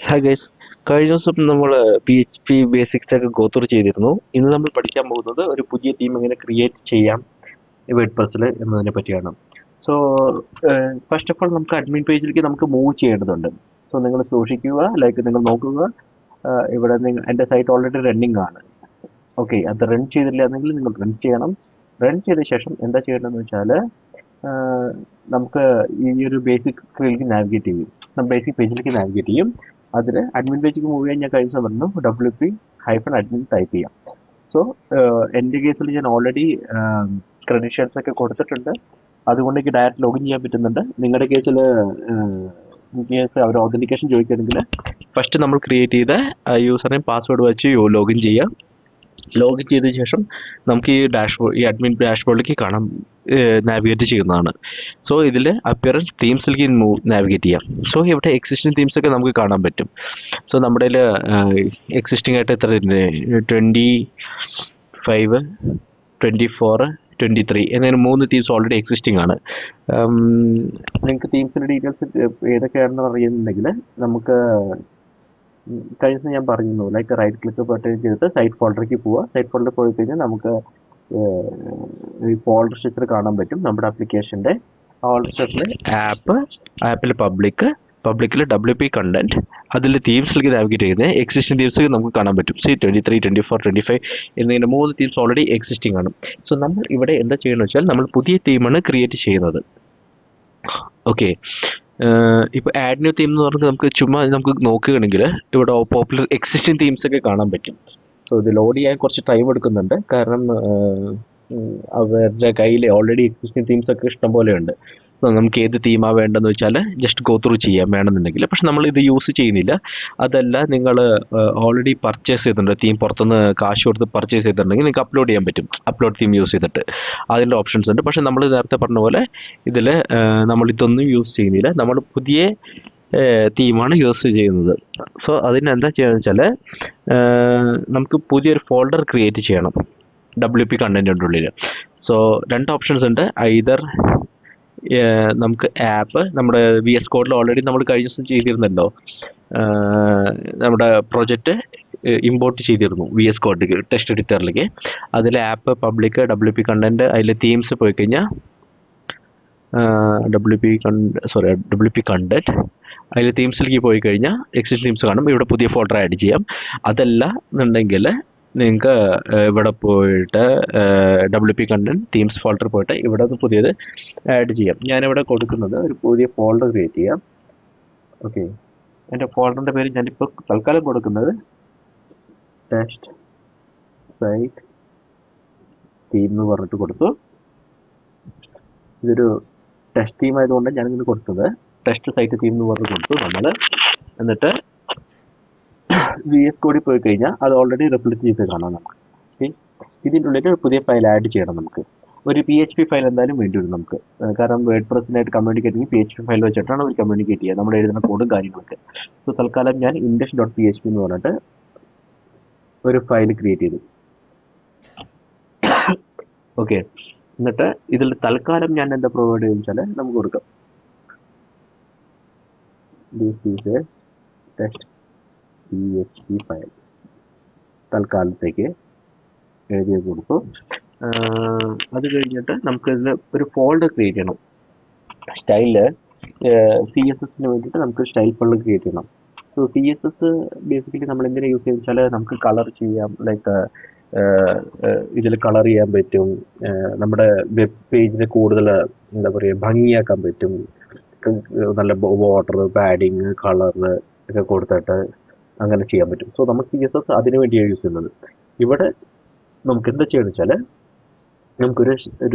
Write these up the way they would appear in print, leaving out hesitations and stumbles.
Hi guys, കഴിഞ്ഞ ദിവസം നമ്മൾ PHP ബേസിക്സ് ഒക്കെ ഗോ ത്രൂ ചെയ്തിരുന്നു. ഇന്ന് നമ്മൾ പഠിക്കാൻ പോകുന്നത് ഒരു പുതിയ ടീം എങ്ങനെ ക്രിയേറ്റ് ചെയ്യാം വേർഡ്പ്രസ്സിൽ എന്നതിനെ പറ്റിയാണ്. സോ ഫസ്റ്റ് ഓഫ് ഓൾ നമുക്ക് അഡ്മിൻ പേജിലേക്ക് നമുക്ക് മൂവ് ചെയ്യേണ്ടതുണ്ട്. സോ നിങ്ങൾ സൂക്ഷിക്കുക, ലൈക്ക് നിങ്ങൾ നോക്കുക, ഇവിടെ എൻ്റെ സൈറ്റ് ഓൾറെഡി റണ്ണിങ് ആണ്. ഓക്കെ, അത് റൺ ചെയ്തില്ല എന്നെങ്കിൽ നിങ്ങൾ റൺ ചെയ്യണം. റൺ ചെയ്ത ശേഷം എന്താ ചെയ്യേണ്ടതെന്ന് വെച്ചാൽ നമുക്ക് ഈ ഒരു ബേസിക് ഫീൽഡിലേക്ക് നാവിഗേറ്റ് ചെയ്യും, ബേസിക് പേജിലേക്ക് നാവിഗേറ്റ് ചെയ്യും. അതിൽ അഡ്മിൻ പേജിലേക്ക് മൂവ് ചെയ്യാൻ ഞാൻ കഴിഞ്ഞ ദിവസം പറഞ്ഞു WP-admin ടൈപ്പ് ചെയ്യാം. സോ എൻ്റെ കേസിൽ ഞാൻ ഓൾറെഡി ക്രെഡൻഷ്യൽസ് ഒക്കെ കൊടുത്തിട്ടുണ്ട്, അതുകൊണ്ട് എനിക്ക് ഡയറക്റ്റ് ലോഗിൻ ചെയ്യാൻ പറ്റുന്നുണ്ട്. നിങ്ങളുടെ കേസിൽ കേസ് അവർ ഓതൻറ്റിക്കേഷൻ ചോദിക്കുകയാണെങ്കിൽ ഫസ്റ്റ് നമ്മൾ ക്രിയേറ്റ് ചെയ്ത യൂസറിനെയും പാസ്വേഡ് വെച്ച് ലോഗിൻ ചെയ്യാം. ലോഗിൻ ചെയ്ത ശേഷം നമുക്ക് ഈ അഡ്മിൻ ഡാഷ്ബോർഡിലേക്ക് കാണാം, നാവിഗേറ്റ് ചെയ്യുന്നതാണ്. സോ ഇതിൽ അപ്പിയറൻസ് തീംസിലേക്ക് നാവിഗേറ്റ് ചെയ്യാം. സോ ഇവിടെ എക്സിസ്റ്റിംഗ് തീംസ് ഒക്കെ നമുക്ക് കാണാൻ പറ്റും. സോ നമ്മുടെ എക്സിസ്റ്റിംഗ് ആയിട്ട് എത്ര 25, 24, 23 എന്നിങ്ങനെ 3 തീംസ് ഓൾറെഡി എക്സിസ്റ്റിംഗ് ആണ്. നിങ്ങൾക്ക് തീംസിൻ്റെ ഡീറ്റെയിൽസ് ഏതൊക്കെയാണെന്ന് അറിയുന്നുണ്ടെങ്കിൽ നമുക്ക് കഴിഞ്ഞ ഞാൻ പറഞ്ഞു, ലൈക്ക് റൈറ്റ് ക്ലിക്ക് ബട്ടൺ ചെയ്തിട്ട് സൈറ്റ് ഫോൾഡറിലേക്ക് പോവുക. സൈറ്റ് ഫോൾഡറിൽ പോയി കഴിഞ്ഞാൽ നമുക്ക് ഈ ഫോൾഡർ സ്ട്രക്ചർ കാണാൻ പറ്റും. നമ്മുടെ ആപ്ലിക്കേഷൻ്റെ ഫോൾഡർ സ്ട്രക്ചറിൽ ആപ്പിൽ പബ്ലിക്കിൽ WP കണ്ടന്റ്, അതിൽ തീംസിലേക്ക് നാവിഗേറ്റ് ചെയ്യുന്നത് എക്സിസ്റ്റിംഗ് തീംസ് നമുക്ക് കാണാൻ പറ്റും. 23, 24, 25 എന്നിങ്ങനെ 3 തീംസ് ഓൾറെഡി എക്സിസ്റ്റിംഗ് ആണ്. സോ നമ്മൾ ഇവിടെ എന്താ ചെയ്യണമെന്ന് വെച്ചാൽ നമ്മൾ പുതിയ തീമാണ് ക്രിയേറ്റ് ചെയ്യുന്നത്. ഓക്കെ, ഇപ്പോൾ ആഡ് ന്യൂ തീം എന്ന് പറഞ്ഞാൽ നമുക്ക് നോക്കുകയാണെങ്കിൽ ഇവിടെ പോപ്പുലർ എക്സിസ്റ്റിംഗ് തീംസ് ഒക്കെ കാണാൻ പറ്റും. സോ ഇത് ലോഡ് ചെയ്യാൻ കുറച്ച് ടൈം എടുക്കുന്നുണ്ട്, കാരണം അവരുടെ കയ്യിൽ ഓൾറെഡി എക്സിസ്റ്റിംഗ് തീംസ് ഒക്കെ ഇഷ്ടം പോലെ ഉണ്ട്. സോ നമുക്ക് ഏത് തീമാണ് വേണ്ടതെന്ന് വെച്ചാൽ ജസ്റ്റ് ഗോ ത്രൂ ചെയ്യാം വേണമെന്നുണ്ടെങ്കിൽ. പക്ഷെ നമ്മൾ ഇത് യൂസ് ചെയ്യുന്നില്ല. അതല്ല, നിങ്ങൾ ഓൾറെഡി പർച്ചേസ് ചെയ്തിട്ടുണ്ട് തീം, പുറത്തുനിന്ന് കാശ് കൊടുത്ത് പർച്ചേസ് ചെയ്തിട്ടുണ്ടെങ്കിൽ നിങ്ങൾക്ക് അപ്ലോഡ് ചെയ്യാൻ പറ്റും, അപ്ലോഡ് തീം യൂസ് ചെയ്തിട്ട്. അതിൻ്റെ ഓപ്ഷൻസ് ഉണ്ട്. പക്ഷെ നമ്മൾ നേരത്തെ പറഞ്ഞ പോലെ ഇതിൽ നമ്മളിതൊന്നും യൂസ് ചെയ്യുന്നില്ല, നമ്മൾ പുതിയ തീമാണ് യൂസ് ചെയ്യുന്നത്. സോ അതിനെന്താ ചെയ്യുകയെന്ന് വെച്ചാൽ നമുക്ക് പുതിയൊരു ഫോൾഡർ ക്രിയേറ്റ് ചെയ്യണം WP കണ്ടൻറ്റിൻ്റെ ഉള്ളിൽ. സോ 2 ഓപ്ഷൻസ് ഉണ്ട്. ഐദർ നമുക്ക് ആപ്പ് നമ്മുടെ VS കോഡിൽ ഓൾറെഡി നമ്മൾ കഴിഞ്ഞ ദിവസം ചെയ്തിരുന്നല്ലോ, നമ്മുടെ പ്രൊജക്റ്റ് ഇമ്പോർട്ട് ചെയ്തിരുന്നു VS കോഡിലേക്ക്, ടെക്സ്റ്റ് എഡിറ്ററിലേക്ക്. അതിൽ ആപ്പ്, പബ്ലിക്, WP കണ്ടൻറ്റ്, അതിൽ തീംസ് പോയി കഴിഞ്ഞാൽ WP കണ്ടൻറ്റ്, അതിൽ തീംസിലേക്ക് പോയി കഴിഞ്ഞാൽ എക്സിസ്റ്റ് തീംസ് കാണും. ഇവിടെ പുതിയ ഫോൾഡർ ആഡ് ചെയ്യാം. അതല്ല എന്നുണ്ടെങ്കിൽ നിങ്ങൾക്ക് ഇവിടെ പോയിട്ട് WP കണ്ടൻറ്റ് തീംസ് ഫോൾഡർ പോയിട്ട് ഇവിടെ പുതിയത് ആഡ് ചെയ്യാം. ഞാനിവിടെ കൊടുക്കുന്നത് ഒരു പുതിയ ഫോൾഡർ ക്രിയേറ്റ് ചെയ്യാം. ഓക്കെ, എൻ്റെ ഫോൾഡറിൻ്റെ പേര് ഞാനിപ്പോൾ തൽക്കാലം കൊടുക്കുന്നത് ടെസ്റ്റ് സൈറ്റ് തീം എന്ന് പറഞ്ഞിട്ട് കൊടുത്തു. ഇതൊരു ടെസ്റ്റ് തീം ആയതുകൊണ്ട് ഞാനിങ്ങനെ കൊടുത്തത് ടെസ്റ്റ് സൈറ്റ് തീം എന്ന് പറഞ്ഞ് കൊടുത്തു നമ്മൾ. എന്നിട്ട് VS കോഡിൽ പോയി കഴിഞ്ഞാൽ അത് ഓൾറെഡി റിപ്ലേസ് ചെയ്ത് കാണാം നമുക്ക്. ഇതിൻ്റെ ഉള്ളിൽ ഒരു പുതിയ ഫയൽ ആഡ് ചെയ്യണം. നമുക്ക് ഒരു PHP ഫയൽ എന്തായാലും വേണ്ടി വരും നമുക്ക്, കാരണം വേർഡ്പ്രസ്സിനായിട്ട് കമ്മ്യൂണിക്കേറ്റ് ചെയ്യുമ്പോൾ PHP ഫയൽ വെച്ചിട്ടാണ് അവർ കമ്മ്യൂണിക്കേറ്റ് ചെയ്യുക, നമ്മുടെ എഴുതുന്ന കോഡും കാര്യങ്ങളൊക്കെ. സോ തൽക്കാലം ഞാൻ index.php എന്ന് പറഞ്ഞിട്ട് ഒരു ഫയൽ ക്രിയേറ്റ് ചെയ്തു. ഓക്കെ, എന്നിട്ട് ഇതിൽ തൽക്കാലം ഞാൻ എന്താ പ്രൊവൈഡ് ചെയ്യുന്നത് വെച്ചാൽ നമുക്ക് കൊടുക്കാം this is A test PHP file. തൽക്കാലത്തേക്ക് എഴുതി കൊടുത്തു. അത് കഴിഞ്ഞിട്ട് നമുക്ക് ഇതിൽ ഒരു ഫോൾഡർ ക്രിയേറ്റ് ചെയ്യണം. സ്റ്റൈല് CSSന് വേണ്ടിയിട്ട് നമുക്ക് സ്റ്റൈൽ ഫോൾഡർ ക്രിയേറ്റ് ചെയ്യണം. സോ CSS ബേസിക്കലി നമ്മൾ എന്തിനാ യൂസ് ചെയ്യുന്നത് വെച്ചാൽ നമുക്ക് കളർ ചെയ്യാം, ലൈക്ക് ഇതിൽ കളർ ചെയ്യാൻ പറ്റും, നമ്മുടെ വെബ് പേജിനെ കൂടുതൽ എന്താ പറയുക ഭംഗിയാക്കാൻ പറ്റും. നല്ല ബോർഡർ, പാഡിങ്, കളറ് ഒക്കെ കൊടുത്തിട്ട് അങ്ങനെ ചെയ്യാൻ പറ്റും. സോ നമ്മൾ CSS അതിന് വേണ്ടിയാണ് യൂസ് ചെയ്യുന്നത്. ഇവിടെ നമുക്ക് എന്താ ചെയ്യുന്നത് വെച്ചാൽ നമുക്കൊരു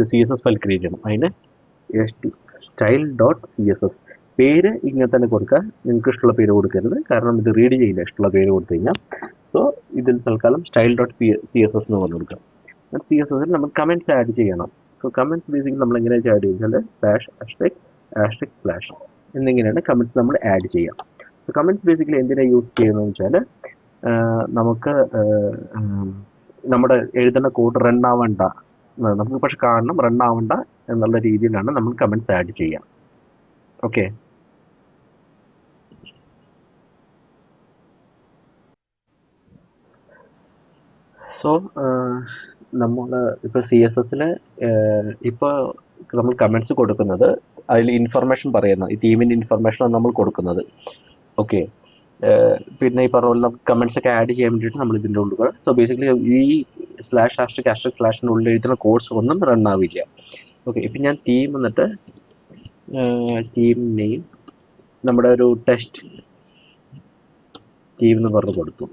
CSS ഫയൽ ക്രിയേറ്റ് ചെയ്യണം. അതിന് style.css പേര് ഇങ്ങനെ തന്നെ കൊടുക്കുക. നിങ്ങൾക്ക് ഇഷ്ടമുള്ള പേര് കൊടുക്കരുത്, കാരണം ഇത് റീഡ് ചെയ്യില്ല ഇഷ്ടമുള്ള പേര് കൊടുത്തു കഴിഞ്ഞാൽ. സോ ഇതിൽ തൽക്കാലം style.css എന്ന് പറഞ്ഞു കൊടുക്കാം. CSSൽ നമ്മൾ കമൻറ്റ്സ് ആഡ് ചെയ്യണം. സോ കമൻറ്റ്സ് ബേസിക്കലി നമ്മൾ എങ്ങനെയാണ് ആഡ് ചെയ്യുന്നത് /#/ എന്നിങ്ങനെയാണ് കമൻറ്റ്സ് നമ്മൾ ആഡ് ചെയ്യാം. സോ കമൻറ്റ്സ് ബേസിക്കലി എന്തിനാണ് യൂസ് ചെയ്യുന്നതെന്ന് വെച്ചാൽ നമുക്ക് നമ്മുടെ എഴുതുന്ന കോഡ് റൺ ആവണ്ട, നമുക്ക് പക്ഷെ കാണണം, റൺ ആവണ്ട എന്നുള്ള രീതിയിലാണ് നമ്മൾ കമൻറ്റ്സ് ആഡ് ചെയ്യുക. ഓക്കെ, സോ നമ്മൾ ഇപ്പോൾ CSS ഇപ്പോൾ നമ്മൾ കമൻസ് കൊടുക്കുന്നത് അതിൽ ഇൻഫർമേഷൻ പറയുന്ന ഈ ടീമിൻ്റെ ഇൻഫർമേഷനാണ് നമ്മൾ കൊടുക്കുന്നത്. ഓക്കെ, പിന്നെ ഈ പറഞ്ഞ പോലെ നമുക്ക് കമൻസ് ഒക്കെ ആഡ് ചെയ്യാൻ വേണ്ടിയിട്ട് നമ്മൾ ഇതിൻ്റെ ഉള്ളിൽ സോ ബേസിക്കലി ഈ /# ഉള്ളിൽ എഴുതുന്ന കോഴ്സ് ഒന്നും റൺ ആവില്ല. ഓക്കെ, ഇപ്പം ഞാൻ ടീം എന്നിട്ട് ടീം നെയിം നമ്മുടെ ഒരു ടെസ്റ്റ് ടീം എന്ന് പറഞ്ഞ് കൊടുത്തു.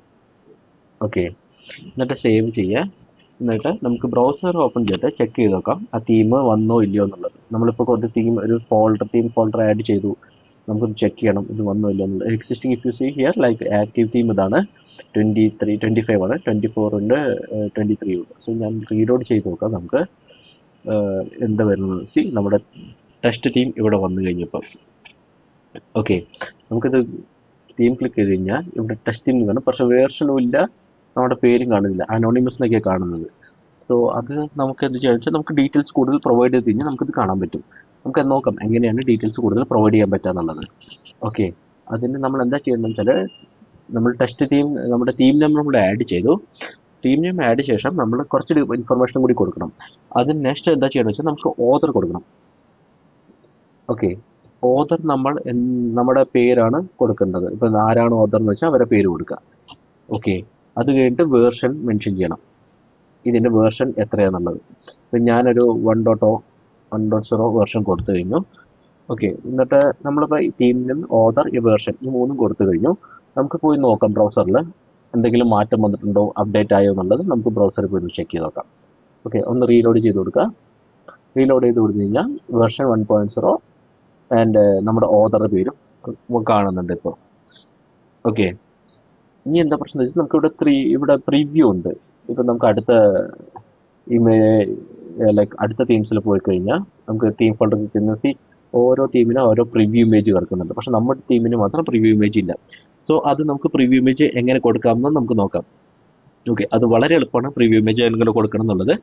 ഓക്കെ, എന്നിട്ട് സേവ് ചെയ്യുക. എന്നിട്ട് നമുക്ക് ബ്രൗസർ ഓപ്പൺ ചെയ്തിട്ട് ചെക്ക് ചെയ്ത് നോക്കാം ആ ടീം വന്നോ ഇല്ലയോ എന്നുള്ളത്. നമ്മളിപ്പോൾ കുറച്ച് ഒരു ടീം ഫോൾഡർ ആഡ് ചെയ്തു, നമുക്കൊന്ന് ചെക്ക് ചെയ്യണം ഇത് വന്നോ ഇല്ലയോ എന്നുള്ളത്. Existing if you see here like active team ഇതാണ് 25 ആണ്, 24 ഉണ്ട്, 23 ഉണ്ട്. സോ ഞാൻ റീലോഡ് ചെയ്ത് നോക്കാം നമുക്ക് എന്താ വരുന്നത്. സി നമ്മുടെ ടെസ്റ്റ് ടീം ഇവിടെ വന്നു കഴിഞ്ഞപ്പോൾ. ഓക്കെ, നമുക്കിത് ടീം ക്ലിക്ക് ചെയ്ത് കഴിഞ്ഞാൽ ഇവിടെ ടെസ്റ്റ് ടീം കാണും, പക്ഷേ വേർഷനും ഇല്ല, നമ്മുടെ പേരും കാണുന്നില്ല, അനോണിമസ് എന്നൊക്കെയാണ് കാണുന്നത്. സോ അത് നമുക്ക് എന്ത് ചെയ്യാന്ന് വെച്ചാൽ നമുക്ക് ഡീറ്റെയിൽസ് കൂടുതൽ പ്രൊവൈഡ് ചെയ്ത് കഴിഞ്ഞാൽ നമുക്കിത് കാണാൻ പറ്റും. നമുക്ക് നോക്കാം എങ്ങനെയാണ് ഡീറ്റെയിൽസ് കൂടുതൽ പ്രൊവൈഡ് ചെയ്യാൻ പറ്റുക എന്നുള്ളത്. ഓക്കെ, അതിന് നമ്മൾ എന്താ ചെയ്യുന്നത് വെച്ചാൽ നമ്മൾ ടെസ്റ്റ് ടീം നമ്മുടെ ടീം നെയിം നമ്മൾ ആഡ് ചെയ്തു. ടീം നെയിം ആഡ് ശേഷം നമ്മൾ കുറച്ച് ഇൻഫർമേഷൻ കൂടി കൊടുക്കണം. അതിന് നെക്സ്റ്റ് എന്താ ചെയ്യണമെന്ന് വെച്ചാൽ നമുക്ക് ഓതർ കൊടുക്കണം. ഓക്കെ, ഓതർ നമ്മൾ നമ്മുടെ പേരാണ് കൊടുക്കേണ്ടത്. ഇപ്പം ആരാണ് ഓതർ എന്ന് വെച്ചാൽ അവരുടെ പേര് കൊടുക്കുക. ഓക്കെ, അത് കഴിഞ്ഞിട്ട് വേർഷൻ മെൻഷൻ ചെയ്യണം, ഇതിൻ്റെ വേർഷൻ എത്രയാണെന്നുള്ളത്. ഇപ്പം ഞാനൊരു 1.0 വേർഷൻ കൊടുത്തു കഴിഞ്ഞു. ഓക്കെ, എന്നിട്ട് നമ്മളിപ്പോൾ ഈ ടീമിനും ഓതർ ഈ വേർഷൻ ഈ മൂന്നും കൊടുത്തു കഴിഞ്ഞു. നമുക്ക് പോയി നോക്കാം ബ്രൗസറിൽ എന്തെങ്കിലും മാറ്റം വന്നിട്ടുണ്ടോ, അപ്ഡേറ്റ് ആയോ എന്നുള്ളത് നമുക്ക് ബ്രൗസറിൽ പോയി ചെക്ക് ചെയ്ത് നോക്കാം. ഓക്കെ, ഒന്ന് റീലോഡ് ചെയ്ത് കൊടുക്കുക. റീലോഡ് ചെയ്ത് കൊടുത്തു കഴിഞ്ഞാൽ വേർഷൻ 1.0 ആൻഡ് നമ്മുടെ ഓതറുടെ പേരും കാണുന്നുണ്ട് ഇപ്പോൾ. ഓക്കെ, ഇനി എന്താ പ്രശ്നം എന്ന് വെച്ചാൽ നമുക്ക് ഇവിടെ പ്രിവ്യൂ ഉണ്ട്. ഇപ്പം നമുക്ക് അടുത്ത ടീംസിൽ പോയി കഴിഞ്ഞാൽ നമുക്ക് ടീം ഫോൾഡർ കിട്ടുന്ന ഓരോ ടീമിനും ഓരോ പ്രിവ്യൂ ഇമേജ് കിടക്കുന്നുണ്ട്, പക്ഷെ നമ്മുടെ ടീമിന് മാത്രം പ്രിവ്യൂ ഇമേജ് ഇല്ല. സോ അത് നമുക്ക് പ്രിവ്യൂ ഇമേജ് എങ്ങനെ കൊടുക്കാമെന്ന് നമുക്ക് നോക്കാം. ഓക്കെ, അത് വളരെ എളുപ്പമാണ് പ്രിവ്യൂ ഇമേജ് എങ്ങനെ കൊടുക്കണം എന്നുള്ളത്.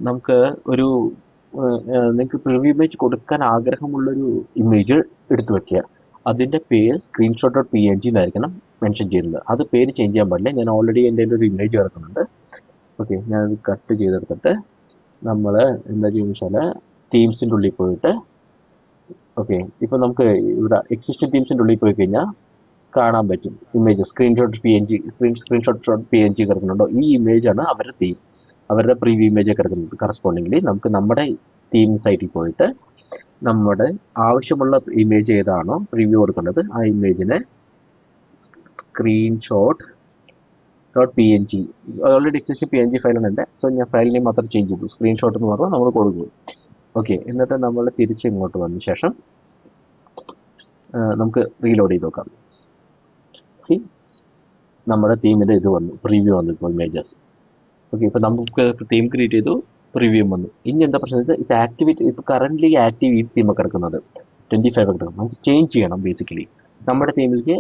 നമുക്ക് നിങ്ങൾക്ക് പ്രിവ്യൂ ഇമേജ് കൊടുക്കാൻ ആഗ്രഹമുള്ളൊരു ഇമേജ് എടുത്തു വെക്കുക. അതിൻ്റെ പേര് screenshot.png എന്നായിരിക്കണം മെൻഷൻ ചെയ്യുന്നത്. അത് പേര് ചേഞ്ച് ചെയ്യാൻ പാടില്ല. ഞാൻ ഓൾറെഡി എൻ്റെ ഒരു ഇമേജ് കിടക്കുന്നുണ്ട്. ഓക്കെ, ഞാനത് കട്ട് ചെയ്തെടുത്തിട്ട് നമ്മൾ എന്താ ചെയ്യുന്നത് വെച്ചാൽ ടീംസിൻ്റെ ഉള്ളിൽ പോയിട്ട് ഓക്കെ, ഇപ്പോൾ നമുക്ക് ഇവിടെ എക്സിസ്റ്റിംഗ് ടീംസിൻ്റെ ഉള്ളിൽ പോയി കഴിഞ്ഞാൽ കാണാൻ പറ്റും ഇമേജ് screenshot.png കിടക്കുന്നുണ്ടോ. ഈ ഇമേജാണ് അവരുടെ ടീം, അവരുടെ പ്രീവ്യൂ ഇമേജ് കിടക്കുന്നത്. കറസ്പോണ്ടിംഗ്ലി നമുക്ക് നമ്മുടെ ടീം സൈറ്റിൽ പോയിട്ട് നമ്മുടെ ആവശ്യമുള്ള ഇമേജ് ഏതാണോ പ്രിവ്യൂ കൊടുക്കേണ്ടത് ആ ഇമേജിനെ screenshot.png ഓൾറെഡി എക്സിസ്റ്റിംഗ് PNG ഫയലാണ് എൻ്റെ. സോ ഞാൻ ഫയൽ നെയിം മാത്രം ചേഞ്ച് ചെയ്തു, സ്ക്രീൻഷോട്ട് എന്ന് പറഞ്ഞാൽ നമ്മൾ കൊടുക്കും. ഓക്കെ, എന്നിട്ട് നമ്മൾ തിരിച്ച് ഇങ്ങോട്ട് വന്ന ശേഷം നമുക്ക് റീലോഡ് ചെയ്ത് നോക്കാം. സി നമ്മുടെ ടീമിൻ്റെ ഇത് വന്നു, പ്രിവ്യൂ വന്നു ഇപ്പോൾ ഇമേജസ്. ഓക്കെ, ഇപ്പോൾ നമുക്ക് ടീം ക്രിയേറ്റ് ചെയ്തു, പ്രിവ്യൂ വന്നു. ഇനി എന്താ പ്രശ്നം വെച്ചാൽ ഇത് ആക്ടിവേറ്റ് ഇപ്പോൾ കറൻ്റ്ലി ആക്റ്റീവ് ഈ ടീമൊക്കെ കിടക്കുന്നത് 25 കിടക്കുന്നത് നമുക്ക് ചേഞ്ച് ചെയ്യണം. ബേസിക്കലി നമ്മുടെ ടീമിലേക്ക്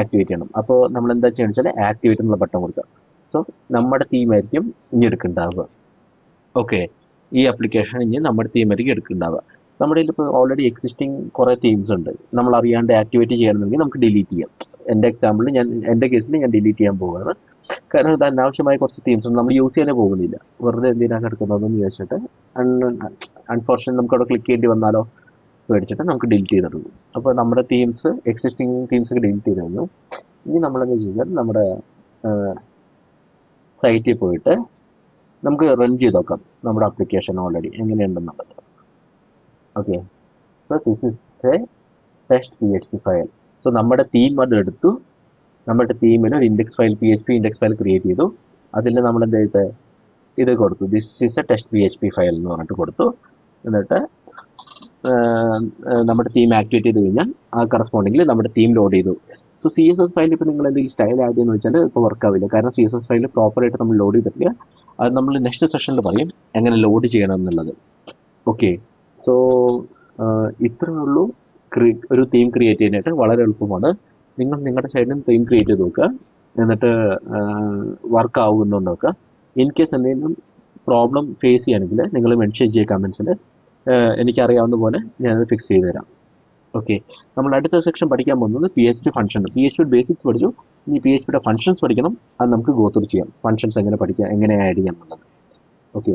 ആക്ടിവേറ്റ് ചെയ്യണം. അപ്പോൾ നമ്മൾ എന്താ ചെയ്യണമെന്ന് വെച്ചാൽ ആക്ടിവേറ്റ് എന്നുള്ള ബട്ടൺ കൊടുക്കുക. സോ നമ്മുടെ ടീമായിരിക്കും ഇനി എടുക്കുന്നുണ്ടാവുക. ഓക്കെ, ഈ ആപ്ലിക്കേഷൻ ഇനി നമ്മുടെ ടീമായിരിക്കും എടുക്കുന്നുണ്ടാവുക. നമ്മുടെ ഇപ്പോൾ ഓൾറെഡി എക്സിസ്റ്റിംഗ് കുറേ ടീംസ് ഉണ്ട്, നമ്മൾ അറിയാണ്ട് ആക്ടിവേറ്റ് ചെയ്യണമെങ്കിൽ നമുക്ക് ഡിലീറ്റ് ചെയ്യാം. എൻ്റെ എക്സാമ്പിളിൽ എൻ്റെ കേസിൽ ഞാൻ ഡിലീറ്റ് ചെയ്യാൻ പോകുന്നത്. കാരണം ഇത് അനാവശ്യമായ കുറച്ച് ടീംസ് നമ്മൾ യൂസ് ചെയ്യാനേ പോകുന്നില്ല, വെറുതെ എന്തിനാണ് കിടക്കുന്നതെന്ന് വിചാരിച്ചിട്ട്. അൺഫോർച്ചുനേറ്റ് നമുക്ക് അവിടെ ക്ലിക്ക് ചെയ്യേണ്ടി വന്നാലോ മേടിച്ചിട്ട് നമുക്ക് ഡിലീറ്റ് ചെയ്തിടുന്നു. അപ്പോൾ നമ്മുടെ എക്സിസ്റ്റിംഗ് ടീംസൊക്കെ ഡിലീറ്റ് ചെയ്ത് കഴിഞ്ഞു. ഇനി നമ്മളെന്താ ചെയ്യുന്നത്, നമ്മുടെ സൈറ്റിൽ പോയിട്ട് നമുക്ക് റൺ ചെയ്ത് നോക്കാം നമ്മുടെ ആപ്ലിക്കേഷൻ ഓൾറെഡി എങ്ങനെയുണ്ടെന്നുള്ളത്. Okay, so this is a test PHP file. So നമ്മുടെ ടീം അത് എടുത്തു, നമ്മുടെ ടീമിന് ഒരു PHP ഇൻഡെക്സ് ഫയൽ ക്രിയേറ്റ് ചെയ്തു. അതിൽ നമ്മൾ എന്താ ചെയ്തത്, ഇത് കൊടുത്തു, this is A test PHP file എന്ന് പറഞ്ഞിട്ട് കൊടുത്തു. എന്നിട്ട് നമ്മുടെ ടീം ആക്ടിവേറ്റ് ചെയ്ത് കഴിഞ്ഞാൽ ആ കറസ്പോണ്ടിങ്ങിൽ നമ്മുടെ ടീം ലോഡ് ചെയ്തു. സോ CSS ഫയൽ ഇപ്പോൾ നിങ്ങൾ എന്തെങ്കിലും സ്റ്റൈൽ ആഡ് ചെയ്യുന്നത് വെച്ചാൽ ഇപ്പോൾ വർക്ക് ആവില്ല, കാരണം CSS ഫയൽ പ്രോപ്പറായിട്ട് നമ്മൾ ലോഡ് ചെയ്തിട്ടില്ല. അത് നമ്മൾ നെക്സ്റ്റ് സെഷനിൽ പറയും എങ്ങനെ ലോഡ് ചെയ്യണം എന്നുള്ളത്. ഓക്കെ, സോ ഇത്രയേ ഉള്ളൂ. ഒരു ടീം ക്രിയേറ്റ് ചെയ്യാനായിട്ട് വളരെ എളുപ്പമാണ്. നിങ്ങൾ നിങ്ങളുടെ സൈഡിൽ നിന്ന് ടീം ക്രിയേറ്റ് ചെയ്ത് നോക്കുക, എന്നിട്ട് വർക്ക് ആവുന്നുണ്ടോ നോക്കുക. ഇൻ കേസ് എന്തെങ്കിലും പ്രോബ്ലം ഫേസ് ചെയ്യുകയാണെങ്കിൽ നിങ്ങൾ മെൻഷൻ ചെയ്യുക കമൻസിൽ, എനിക്കറിയാവുന്ന പോലെ ഞാനത് ഫിക്സ് ചെയ്ത് തരാം. ഓക്കെ, നമ്മൾ അടുത്ത സെക്ഷൻ പഠിക്കാൻ പോകുന്നത് P H P function. P H P basics പഠിച്ചു, ഇനി പി എച്ച് പിയുടെ ഫംഗ്ഷൻസ് പഠിക്കണം. അത് നമുക്ക് ഗോ ത്രൂ ചെയ്യാം. ഫംഗ്ഷൻസ് എങ്ങനെ പഠിക്കാം, എങ്ങനെ ആഡ് ചെയ്യാം എന്നുള്ളത്. ഓക്കെ,